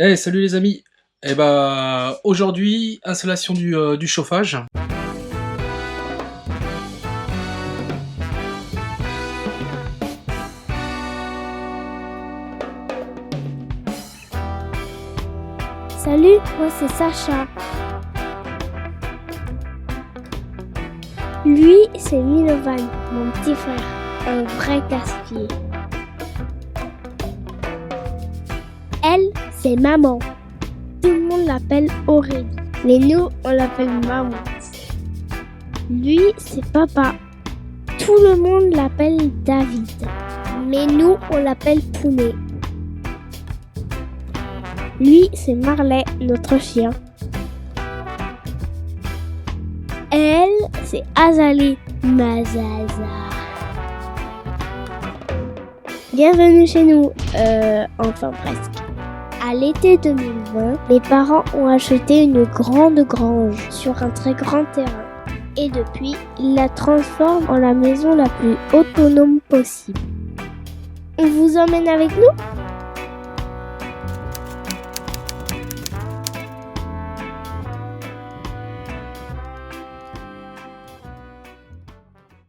Eh, salut les amis. Eh bah aujourd'hui, installation du chauffage. Salut, moi c'est Sacha. Lui, c'est Milovan, mon petit frère, un vrai casse-pied. Elle, c'est maman. Tout le monde l'appelle Aurélie, mais nous, on l'appelle maman. Lui, c'est papa. Tout le monde l'appelle David, mais nous, on l'appelle Pounet. Lui, c'est Marley, notre chien. Elle, c'est Azalée, ma Zaza. Bienvenue chez nous, enfin presque. À l'été 2020, mes parents ont acheté une grande grange sur un très grand terrain. Et depuis, ils la transforment en la maison la plus autonome possible. On vous emmène avec nous ?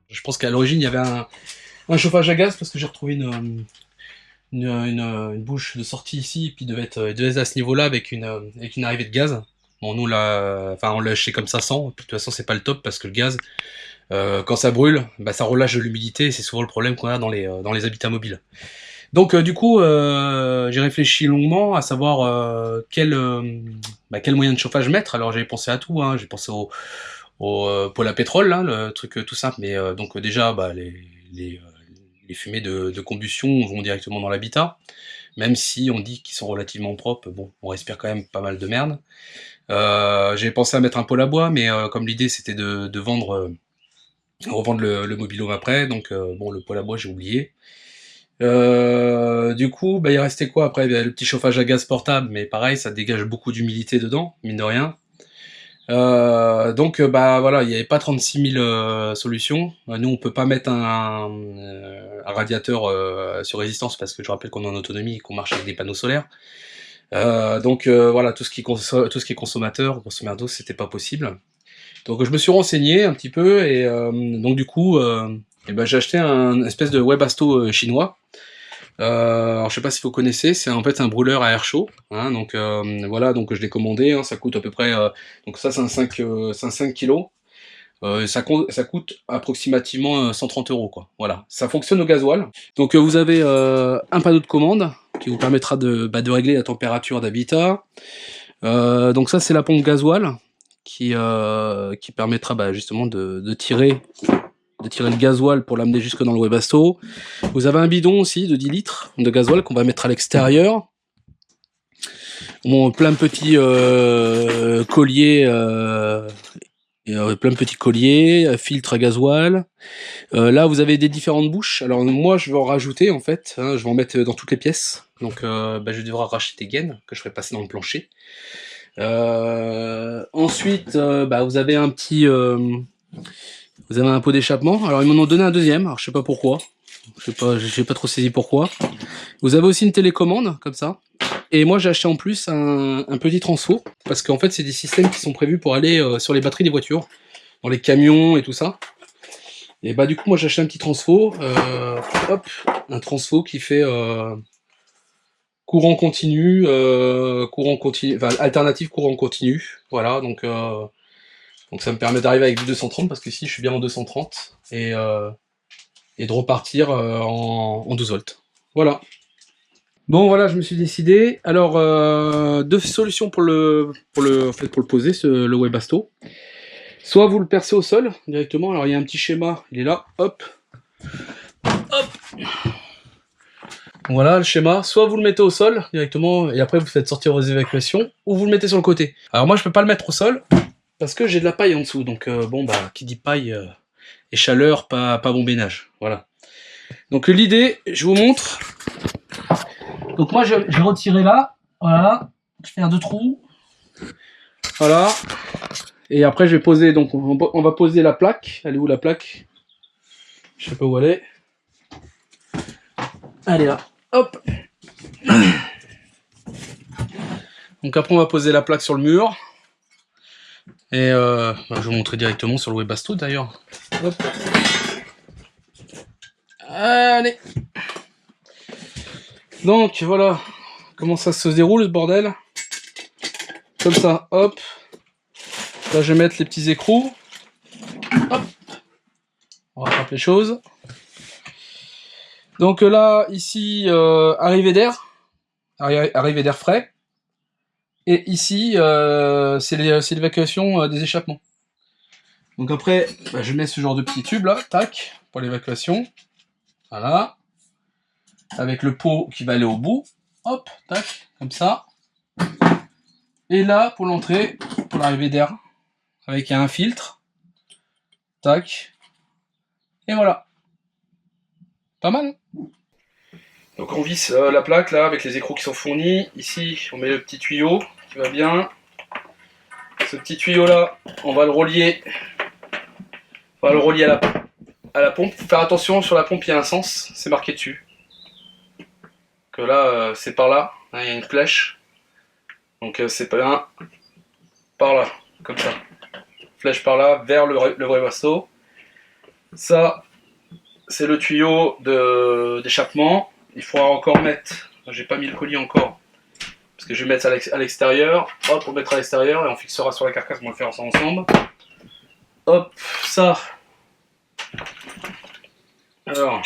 Je pense qu'à l'origine il y avait un chauffage à gaz parce que j'ai retrouvé une bouche de sortie ici, et puis il devait être à ce niveau-là avec une arrivée de gaz. Bon, nous on l'a acheté comme ça sans. De toute façon, c'est pas le top parce que le gaz, quand ça brûle, bah, ça relâche de l'humidité, et c'est souvent le problème qu'on a dans les habitats mobiles. Donc du coup, j'ai réfléchi longuement à savoir quel moyen de chauffage mettre. Alors j'avais pensé à tout, hein. J'ai pensé au pôle à pétrole, hein, le truc tout simple, mais donc déjà bah, les fumées de combustion vont directement dans l'habitat, même si on dit qu'ils sont relativement propres, bon, on respire quand même pas mal de merde. J'avais pensé à mettre un pôle à bois, mais comme l'idée c'était de revendre le mobil-home après, donc bon, le pôle à bois j'ai oublié. Du coup, bah, il restait quoi après? Bah, le petit chauffage à gaz portable, mais pareil, ça dégage beaucoup d'humidité dedans, mine de rien. Donc bah voilà, il n'y avait pas 36 000 solutions. Nous, on peut pas mettre un radiateur sur résistance parce que je rappelle qu'on est en autonomie et qu'on marche avec des panneaux solaires. Donc voilà, tout ce qui est consommateur, grosso merdo, c'était pas possible. Donc je me suis renseigné un petit peu et donc du coup, eh ben, j'ai acheté un espèce de Webasto chinois. Alors je sais pas si vous connaissez, c'est en fait un brûleur à air chaud, hein, donc voilà, donc je l'ai commandé, hein, ça coûte à peu près, donc ça c'est c'est un 5 kg, ça coûte approximativement 130 € quoi, voilà. Ça fonctionne au gasoil, donc vous avez un panneau de commande qui vous permettra de régler la température d'habitat, donc ça c'est la pompe gasoil qui permettra justement de tirer le gasoil pour l'amener jusque dans le Webasto. Vous avez un bidon aussi de 10 litres de gasoil qu'on va mettre à l'extérieur. Bon, plein de petits colliers, filtre à gasoil. Là, vous avez des différentes bouches. Alors moi, je vais en rajouter en fait. Hein, je vais en mettre dans toutes les pièces. Donc, je vais devoir racheter des gaines que je ferai passer dans le plancher. Ensuite, vous avez un petit vous avez un pot d'échappement. Alors ils m'en ont donné un deuxième. Alors je sais pas pourquoi. J'ai pas trop saisi pourquoi. Vous avez aussi une télécommande comme ça. Et moi j'ai acheté en plus un petit transfo parce qu'en fait c'est des systèmes qui sont prévus pour aller sur les batteries des voitures, dans les camions et tout ça. Et bah du coup moi j'ai acheté un petit transfo, un transfo qui fait courant continu, enfin alternative courant continu. Voilà, donc ça me permet d'arriver avec du 230 parce que ici je suis bien en 230 et de repartir en 12 volts. Voilà. Bon voilà, je me suis décidé. Alors deux solutions pour le poser, le Webasto. Soit vous le percez au sol directement. Alors il y a un petit schéma, il est là. Hop, hop. Voilà le schéma. Soit vous le mettez au sol directement et après vous faites sortir vos évacuations, ou vous le mettez sur le côté. Alors moi je peux pas le mettre au sol parce que j'ai de la paille en dessous. Donc bon bah qui dit paille et chaleur, pas bon ménage. Voilà. Donc l'idée, je vous montre. Donc moi j'ai retiré là, voilà, je fais un 2 trous, voilà, et après je vais poser, donc on va poser la plaque. Elle est où la plaque? Je sais pas où elle est. Elle est là, hop. Donc après on va poser la plaque sur le mur. Et je vais vous montrer directement sur le Webasto d'ailleurs. Hop. Allez. Donc voilà comment ça se déroule ce bordel. Comme ça, hop. Là je vais mettre les petits écrous. Hop. On rattrape les choses. Donc là, ici, arrivée d'air frais. Et ici, c'est l'évacuation des échappements. Donc après, bah, je mets ce genre de petit tube là, tac, pour l'évacuation. Voilà. Avec le pot qui va aller au bout. Hop, tac, comme ça. Et là, pour l'entrée, pour l'arrivée d'air, avec un filtre. Tac. Et voilà. Pas mal. Donc on visse la plaque là, avec les écrous qui sont fournis. Ici, on met le petit tuyau qui va bien. Ce petit tuyau là, on va le relier. On va le relier à la pompe. Faut faire attention, sur la pompe il y a un sens, c'est marqué dessus. Que là, c'est par là, hein, il y a une flèche. Donc c'est pas par là, comme ça. Flèche par là, vers le Webasto. Ça, c'est le tuyau d'échappement. Il faudra encore mettre, j'ai pas mis le collier encore, parce que je vais mettre à l'extérieur. Hop, on mettra à l'extérieur et on fixera sur la carcasse, on va faire ça ensemble. Hop, ça. Alors,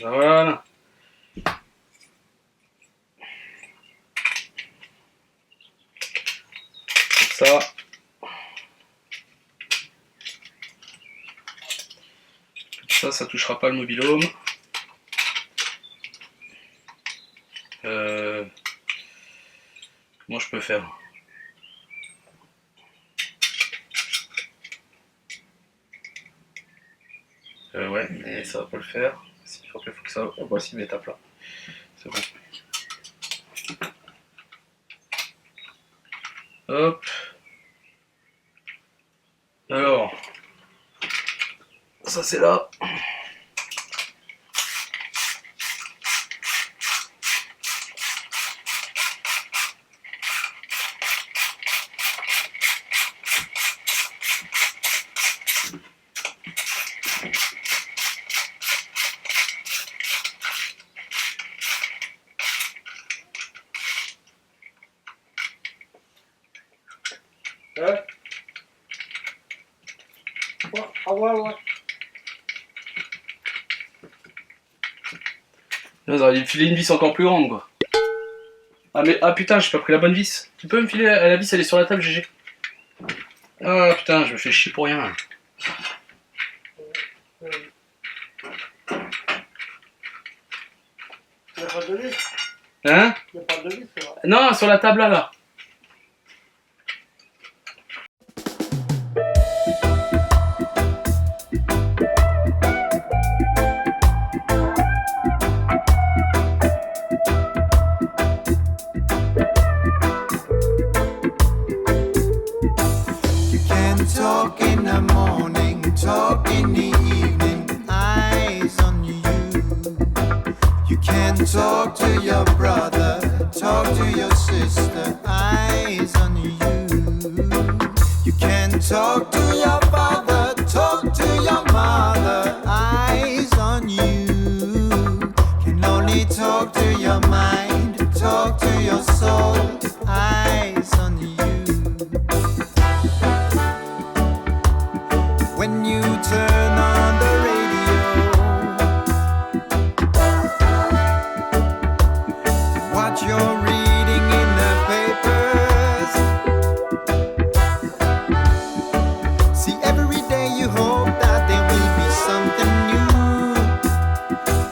voilà. Ça. Ça touchera pas le mobil-home. Comment je peux faire? Ouais, mais ça va pas le faire. Il faut que ça. Oh, voici l'étape là. C'est bon. Hop. Alors, ça c'est là. Ouais. Là, vous auriez dû me filer une vis encore plus grande, quoi. Ah putain, j'ai pas pris la bonne vis. Tu peux me filer la vis, elle est sur la table, GG. Ah putain, je me fais chier pour rien. Il n'y a pas de vis. Hein? Il n'y a pas de vis, c'est vrai. Non, sur la table là. Talk in the morning, talk in the evening, eyes on you. You can talk to your brother, talk to your sister, eyes on you. You can talk to your father, talk to your mother, eyes on you. Can only talk to your mind, talk to your soul, eyes on you. When you turn on the radio, what you're reading in the papers. See, every day you hope that there will be something new.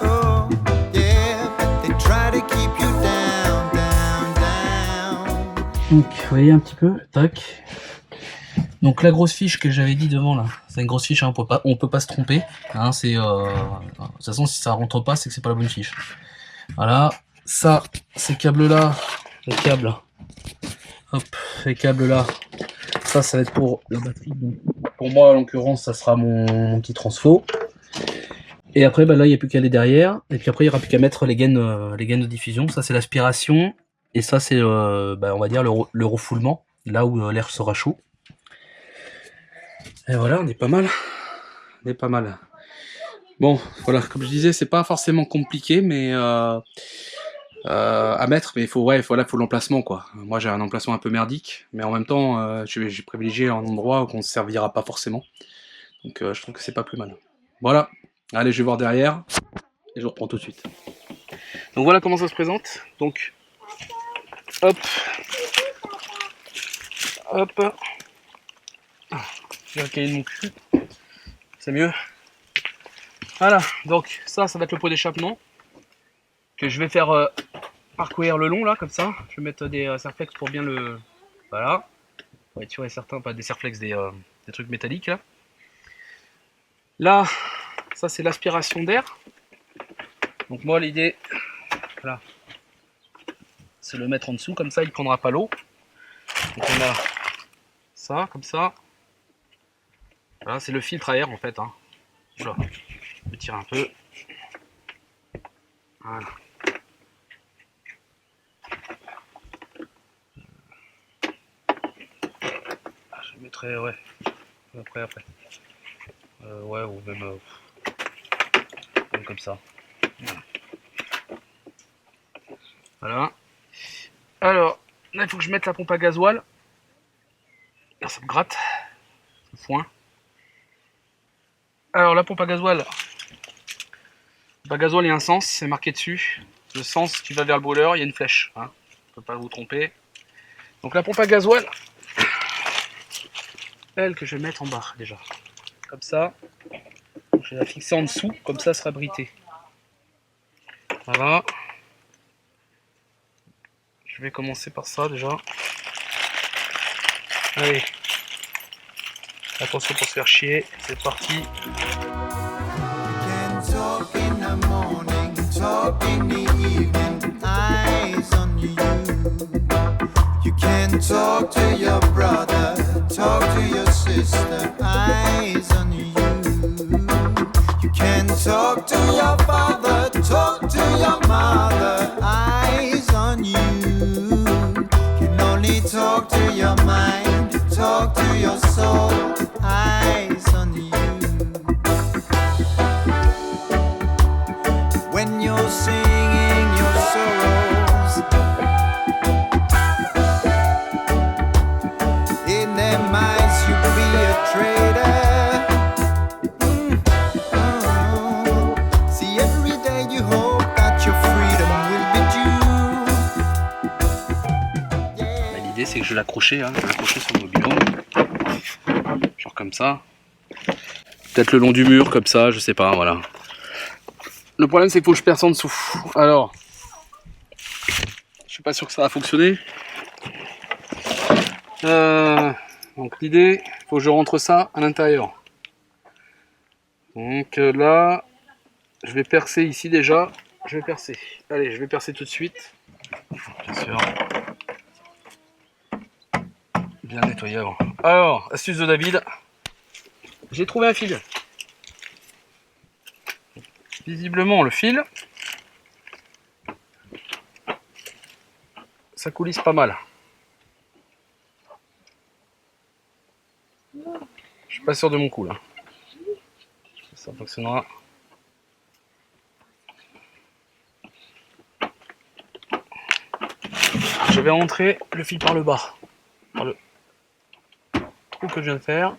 Oh, yeah, but they try to keep you down, down, down. Donc, vous voyez un petit peu, tac. Donc la grosse fiche que j'avais dit devant là, c'est une grosse fiche, hein, on peut pas se tromper. Hein, c'est de toute façon si ça rentre pas, c'est que c'est pas la bonne fiche. Voilà, ça, ces câbles là, les câbles, hop, les câbles là, ça va être pour la batterie. Donc, pour moi en l'occurrence, ça sera mon petit transfo. Et après, bah, là il n'y a plus qu'à aller derrière. Et puis après il n'y aura plus qu'à mettre les gaines de diffusion. Ça c'est l'aspiration Et ça, c'est, on va dire, le refoulement, là où l'air sera chaud. Et voilà, on est pas mal. On est pas mal. Bon, voilà, comme je disais, c'est pas forcément compliqué, mais à mettre, mais il faut, ouais, voilà, faut l'emplacement, quoi. Moi, j'ai un emplacement un peu merdique, mais en même temps, j'ai privilégié un endroit qu'on ne servira pas forcément. Donc, je trouve que c'est pas plus mal. Voilà. Allez, je vais voir derrière, et je reprends tout de suite. Donc voilà comment ça se présente. Donc, hop, hop. Je vais recaler mon cul. C'est mieux. Voilà, donc ça va être le pot d'échappement que je vais faire parcourir le long là, comme ça. Je vais mettre des serflex pour bien le... Voilà. Pour être sûr et certain, pas des serflex, des trucs métalliques là. Là, ça c'est l'aspiration d'air. Donc moi l'idée, voilà, c'est le mettre en dessous, comme ça il prendra pas l'eau. Donc on a ça, comme ça. Voilà, c'est le filtre à air en fait. Hein. Voilà. Je tire un peu. Voilà. Je mettrai, ouais, après. Ouais, ou même comme ça. Voilà. Alors, là il faut que je mette la pompe à gasoil. Là, ça me gratte. Ça me foin. Alors la pompe à gasoil, il y a un sens, c'est marqué dessus. Le sens qui va vers le brûleur, il y a une flèche. Hein. Je ne peux pas vous tromper. Donc la pompe à gasoil, elle que je vais mettre en bas déjà. Comme ça. Je vais la fixer en dessous, comme ça sera abrité. Voilà. Je vais commencer par ça déjà. Allez. Attention pour se faire chier, c'est parti. Talk in the morning, talk in the evening, eyes on you. You can talk to your brother, talk to your sister, eyes on you. You can talk to your father, talk to your mother, eyes on you. You can only talk to your mind, talk to your soul, eyes on you. When you're singing your sorrows, in their minds you be a traitor. See, every day you hope that your freedom will be due. Yeah. L'idée c'est que je vais l'accrocher, hein, sur le mobilhome. Genre comme ça. Peut-être le long du mur, comme ça, je sais pas, voilà. Le problème c'est qu'il faut que je perce en dessous. Alors, je suis pas sûr que ça va fonctionner. Donc l'idée, il faut que je rentre ça à l'intérieur. Donc là, je vais percer ici déjà. Je vais percer. Allez, je vais percer tout de suite. Bien sûr. Bien nettoyé avant. Alors, astuce de David. J'ai trouvé un fil. Visiblement, le fil, ça coulisse pas mal. Je suis pas sûr de mon coup là. Ça fonctionnera. Je vais rentrer le fil par le bas, par le trou que je viens de faire.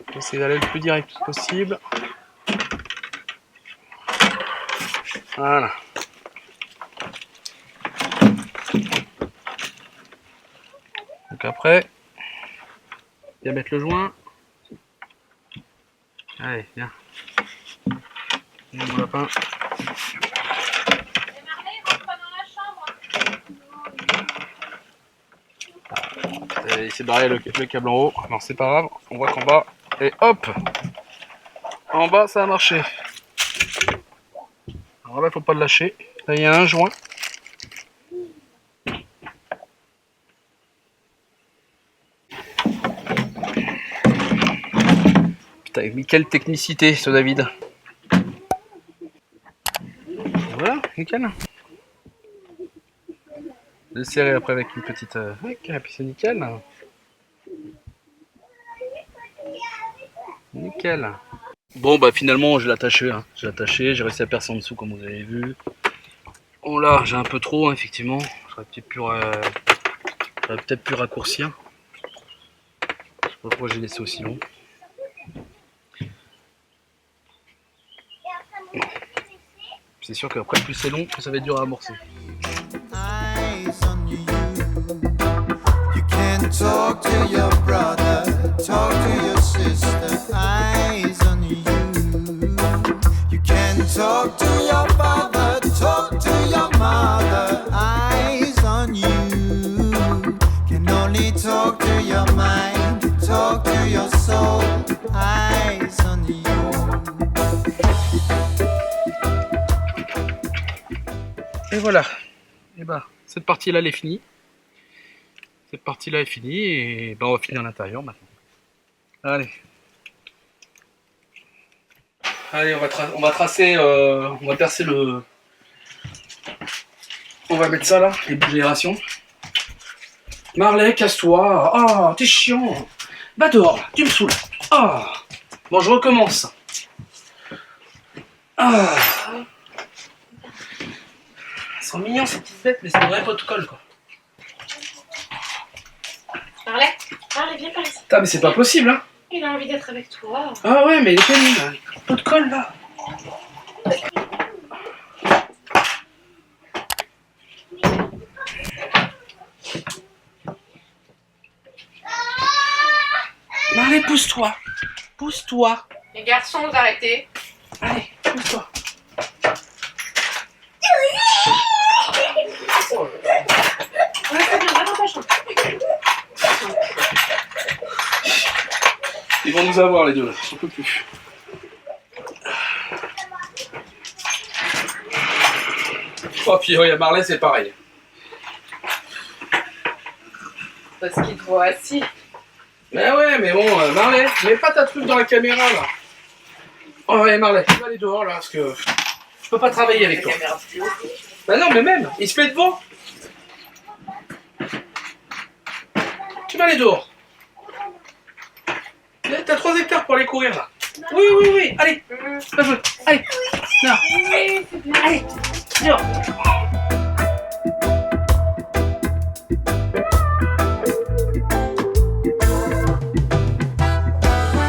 Je vais essayer d'aller le plus direct possible. Voilà. Donc après, bien mettre le joint. Allez, viens. Viens mon lapin. Il s'est barré le câble en haut. Non, c'est pas grave. On voit qu'en bas. Et hop! En bas, ça a marché. Alors là, il faut pas le lâcher. Là, il y a un joint. Putain, mais quelle technicité, ce David. Voilà, nickel. Le serrer après avec une petite... et puis c'est nickel. Nickel. Bon bah finalement je l'ai attaché, hein. J'ai attaché, j'ai réussi à percer en dessous comme vous avez vu. Oh là, j'ai un peu trop, hein, effectivement. J'aurais peut-être pu raccourcir. Je sais pas pourquoi j'ai laissé aussi long. C'est sûr qu'après plus c'est long, plus ça va être dur à amorcer. Eyes on you. You can talk to your brother, talk to your sister. Eyes on you. You can talk to your father, talk to your mother. Eyes on you. Can only talk to your mind, talk to your soul. Eyes on you. Et voilà. Et bah, cette partie-là, elle est finie. Cette partie-là est finie et bah, on va finir l'intérieur maintenant. Allez. Allez, on va tracer, on va percer le... On va mettre ça là, les boules d'aération. Marley, casse-toi. Ah, t'es chiant. Va dehors, tu me saoules. Ah. Bon, je recommence. Ah. Elles sont mignons ces petites bêtes, mais c'est une vraie protocole quoi. Marley, viens par ici. Putain, mais c'est pas possible hein. Il a envie d'être avec toi. Ah ouais, mais il est pénible, là. Pas de colle là. Marley, pousse-toi. Pousse-toi. Les garçons, vous arrêtez. Allez, pousse-toi. Ouais, c'est bien, va dans ta chambre. Ils vont nous avoir les deux là, j'en peux plus. Oh puis ouais, Marley c'est pareil. Parce qu'il te voit assis. Mais ouais, mais bon, Marley, mets pas ta truc dans la caméra là. Oh ouais Marley, tu vas aller dehors là parce que je peux pas travailler avec toi. Bah non mais même, il se met devant. Tu vas aller dehors. T'as 3 hectares pour aller courir là. Oui, oui, oui, allez, va jouer. Allez, non. Allez, dehors.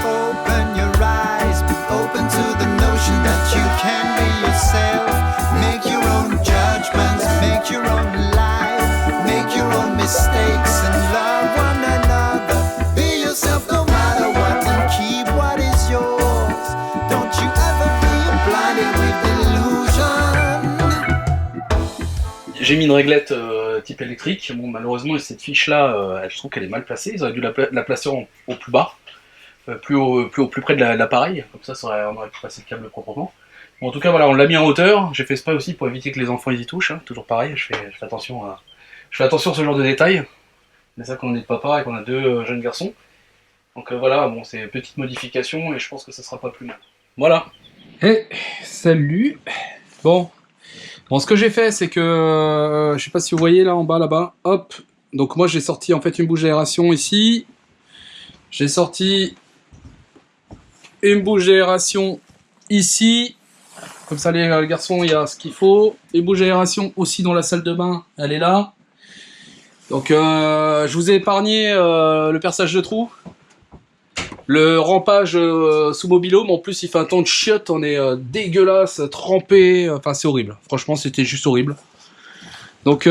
Open your eyes, be open to the notion that you can be yourself. Make your own judgments, make your own life, make your own mistakes and love one another. Be yourself no matter what and keep what is yours. Don't you ever be blinded with illusion. J'ai mis une réglette type électrique. Bon, malheureusement, cette fiche là, je trouve qu'elle est mal placée. Ils auraient dû la placer au plus bas. Plus près de l'appareil, comme ça on aurait pu passer le câble proprement. Bon, en tout cas voilà, on l'a mis en hauteur, j'ai fait exprès aussi pour éviter que les enfants ils y touchent, hein. Toujours pareil, je fais attention à ce genre de détails. C'est ça qu'on est papa et qu'on a 2 jeunes garçons. Donc voilà, bon c'est une petite modification et je pense que ça sera pas plus mal. Voilà. Et salut. Bon, ce que j'ai fait c'est que, je sais pas si vous voyez là en bas là-bas, hop, donc moi j'ai sorti en fait une bouche d'aération ici, j'ai sorti une bouche d'aération ici, comme ça les garçons il y a ce qu'il faut, une bouche d'aération aussi dans la salle de bain, elle est là. Donc je vous ai épargné le perçage de trous, le rampage sous mobilo, mais en plus il fait un temps de chiotte, on est dégueulasse, trempé, enfin c'est horrible, franchement c'était juste horrible. Donc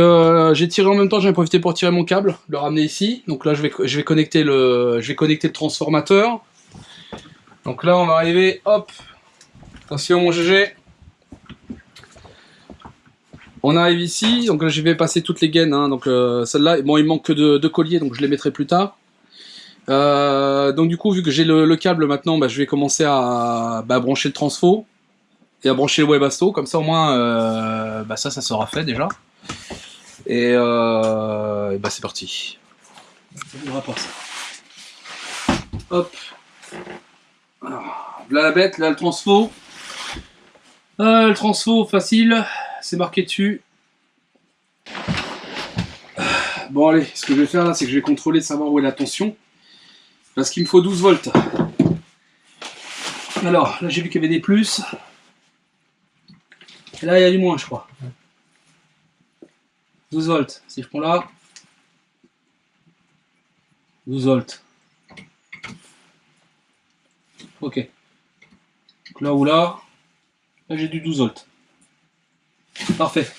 j'ai tiré en même temps, j'en ai profité pour tirer mon câble, le ramener ici. Donc là je vais connecter le transformateur. Donc là on va arriver, hop, attention mon GG. On arrive ici, donc là je vais passer toutes les gaines, hein. Donc celle-là, bon il manque que 2 colliers, donc je les mettrai plus tard. Donc du coup vu que j'ai le câble maintenant, bah, je vais commencer à brancher le transfo et à brancher le Webasto, comme ça au moins ça sera fait déjà. Et bah c'est parti. On va pour ça. Hop. Alors, là la bête, là le transfo. Le transfo facile, c'est marqué dessus. Bon allez, ce que je vais faire là, c'est que je vais contrôler de savoir où est la tension. Parce qu'il me faut 12 volts. Alors, là j'ai vu qu'il y avait des plus. Et là il y a du moins je crois. 12 volts. Si je prends là. 12 volts. Ok. Donc là ou là. Là j'ai du 12 volts. Parfait.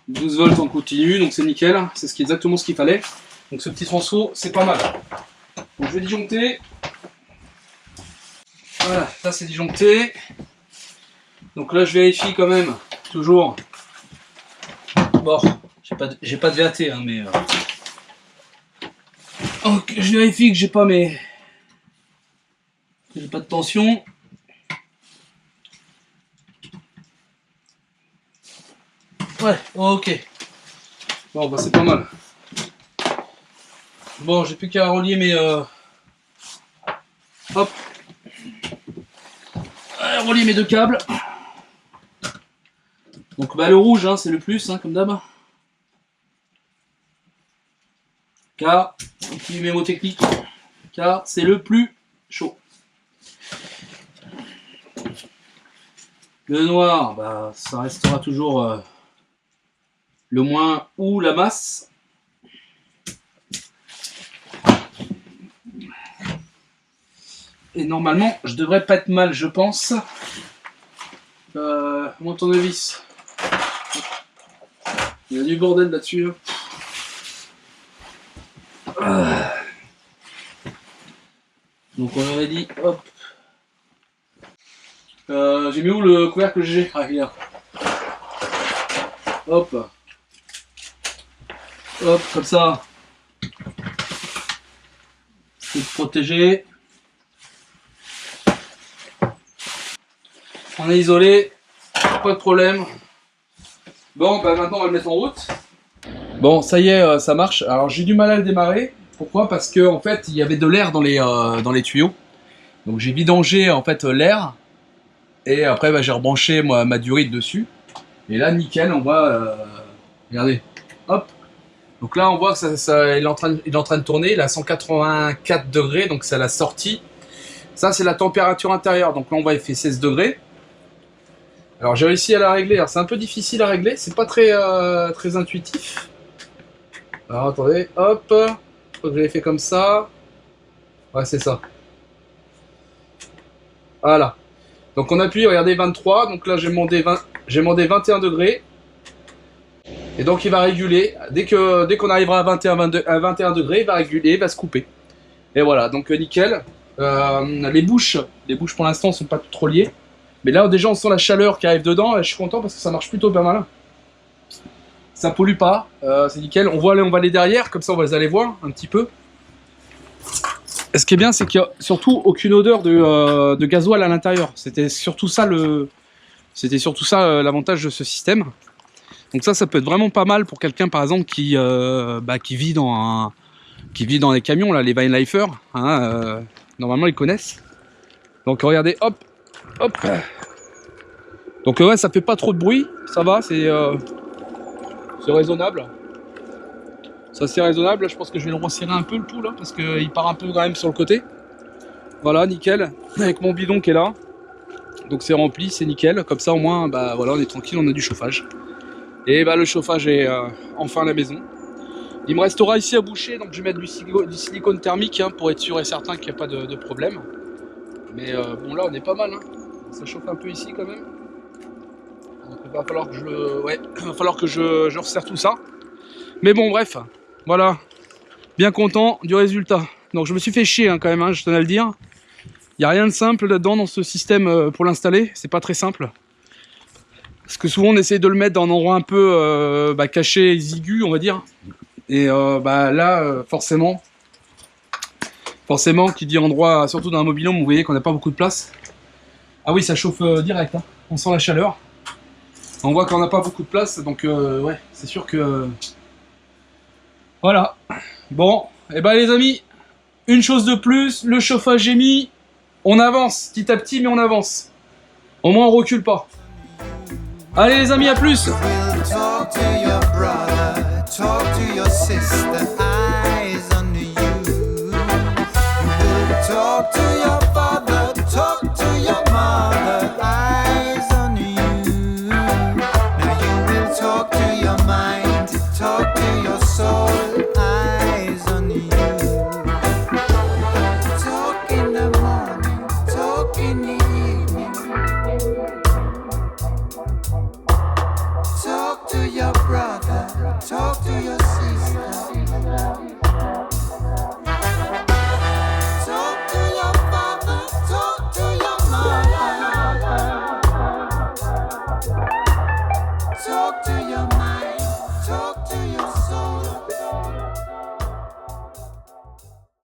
12 volts en continu, donc c'est nickel. C'est exactement ce qu'il fallait. Donc ce petit transfo, c'est pas mal. Donc je vais disjoncter. Voilà, ça c'est disjoncté. Donc là je vérifie quand même, toujours. Bon, j'ai pas de VAT, hein, mais... Donc je vérifie que j'ai pas mes... J'ai pas de tension. Ouais, ok. Bon, bah c'est pas mal. Bon, j'ai plus qu'à relier mes... Hop. Relier mes deux câbles. Donc bah le rouge, hein, c'est le plus, hein, comme d'hab. Car, petit mémo technique, car c'est le plus chaud. Le noir, bah ça restera toujours le moins ou la masse. Et normalement, je devrais pas être mal, je pense. Mon tournevis. Il y a du bordel là-dessus. Donc on aurait dit, hop. J'ai mis où le couvercle que j'ai? Ah, regarde. Hop. Hop, comme ça. C'est protégé. On est isolé. Pas de problème. Bon, bah maintenant on va le mettre en route. Bon, ça y est, ça marche. Alors j'ai du mal à le démarrer. Pourquoi? Parce que en fait, il y avait de l'air dans les tuyaux. Donc j'ai vidangé en fait l'air. Et après, bah, j'ai rebranché ma durite dessus. Et là, nickel, on voit... regardez. Hop. Donc là, on voit que il est en train de tourner. Il est à 184 degrés, donc c'est à la sortie. Ça, c'est la température intérieure. Donc là, on voit, il fait 16 degrés. Alors j'ai réussi à la régler. Alors c'est un peu difficile à régler. C'est pas très intuitif. Alors attendez. Hop. Je crois que je l'ai fait comme ça. Ouais, c'est ça. Voilà. Donc on appuie, regardez, 23, donc là j'ai demandé 21 degrés. Et donc il va réguler, dès qu'on arrivera à 21 degrés, il va réguler, il va se couper. Et voilà, donc nickel. Les bouches pour l'instant sont pas trop liées. Mais là déjà on sent la chaleur qui arrive dedans, et je suis content parce que ça marche plutôt pas mal. Ça pollue pas, c'est nickel. On va aller derrière, comme ça on va les aller voir un petit peu. Et ce qui est bien, c'est qu'il n'y a surtout aucune odeur de gasoil à l'intérieur. C'était surtout ça l'avantage de ce système. Donc ça peut être vraiment pas mal pour quelqu'un, par exemple, qui vit dans les camions, là, les Vinelifers. Hein, normalement, ils connaissent. Donc regardez, hop, hop. Donc ouais, ça fait pas trop de bruit, ça va, c'est raisonnable. C'est assez raisonnable, là, je pense que je vais le resserrer un peu le tout là, parce qu'il part un peu quand même sur le côté. Voilà, nickel, avec mon bidon qui est là. Donc c'est rempli, c'est nickel, comme ça au moins, bah voilà, on est tranquille, on a du chauffage. Et bah le chauffage est enfin à la maison. Il me restera ici à boucher, donc je vais mettre du silicone thermique, hein, pour être sûr et certain qu'il n'y a pas de problème. Mais bon là on est pas mal, hein. Ça chauffe un peu ici quand même. Donc il va falloir que je resserre tout ça. Mais bon bref. Voilà, bien content du résultat. Donc je me suis fait chier hein, quand même, hein, je tenais à le dire. Il n'y a rien de simple là-dedans dans ce système pour l'installer, c'est pas très simple. Parce que souvent on essaye de le mettre dans un endroit un peu caché, exigu on va dire. Et là forcément qui dit endroit, surtout dans un mobil-home, vous voyez qu'on n'a pas beaucoup de place. Ah oui, ça chauffe direct, hein. On sent la chaleur. On voit qu'on n'a pas beaucoup de place, donc ouais, c'est sûr que... Voilà. Bon, et ben les amis, une chose de plus, le chauffage est mis, on avance petit à petit, mais on avance. Au moins on recule pas. Allez les amis, à plus. We'll talk to your brother, talk to your sister.